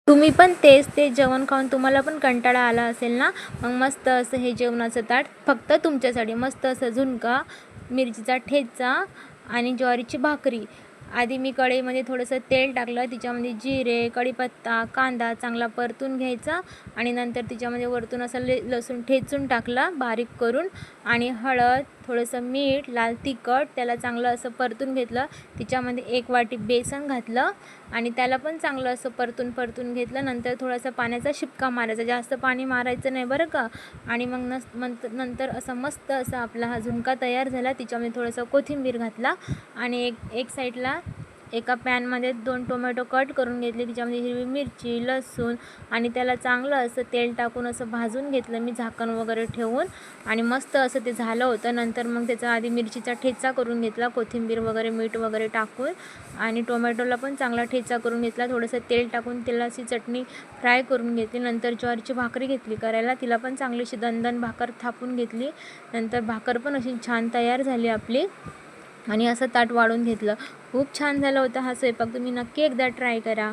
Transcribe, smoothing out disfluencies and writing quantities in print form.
तुम्ही पण तेच ते जेवण खाऊन तुम्हाला पण कंटाळा आला असेल ना, मग मस्त असं हे जेवणाचं ताट फक्त तुमच्यासाठी. मस्त असं झुणका, मिरचीचा ठेचा आणि ज्वारीची भाकरी. आधी मी कढईमध्ये थोडंसं तेल टाकलं, तिच्यामध्ये जिरे, कढीपत्ता, कांदा चांगला परतून घ्यायचा आणि नंतर तिच्यामध्ये वरतून असं लसूण ठेचून टाकला बारीक करून आणि हळद, थोडंसं मीठ, लाल तिखट त्याला चांगलं असं परतून घेतलं. तिच्यामध्ये 1 वाटी बेसन घातलं आणि त्याला पण चांगलं असं परतून घेतलं. नंतर थोडासा पाण्याचा शिपका मारायचा, जास्त पाणी मारायचं नाही बरं का. आणि मग नंतर असं मस्त असा आपला हा झुणका तयार झाला. तिच्यामध्ये थोडंसं कोथिंबीर घातला आणि एक साईडला एका पॅनमध्ये 2 टोमॅटो कट करून घेतले. तिच्यामध्ये हिरवी मिरची, लसूण आणि त्याला चांगलं असं तेल टाकून असं भाजून घेतलं मी झाकण वगैरे ठेवून आणि मस्त असं ते झालं होतं. नंतर मग त्याचा आधी मिरचीचा ठेचा करून घेतला, कोथिंबीर वगैरे, मीठ वगैरे टाकून आणि टोमॅटोला पण चांगला ठेचा करून घेतला. थोडंसं तेल टाकून तेलाची चटणी फ्राय करून घेतली. नंतर ज्वारीची भाकरी घेतली करायला, तिला पण चांगलीशी दणदण भाकर थापून घेतली. नंतर भाकर पण अशी छान तयार झाली आपली आणि असं ताट वाढून घेतलं. खूप छान झालं होतं हा स्वयंपाक. तुम्ही नक्की एकदा ट्राय करा.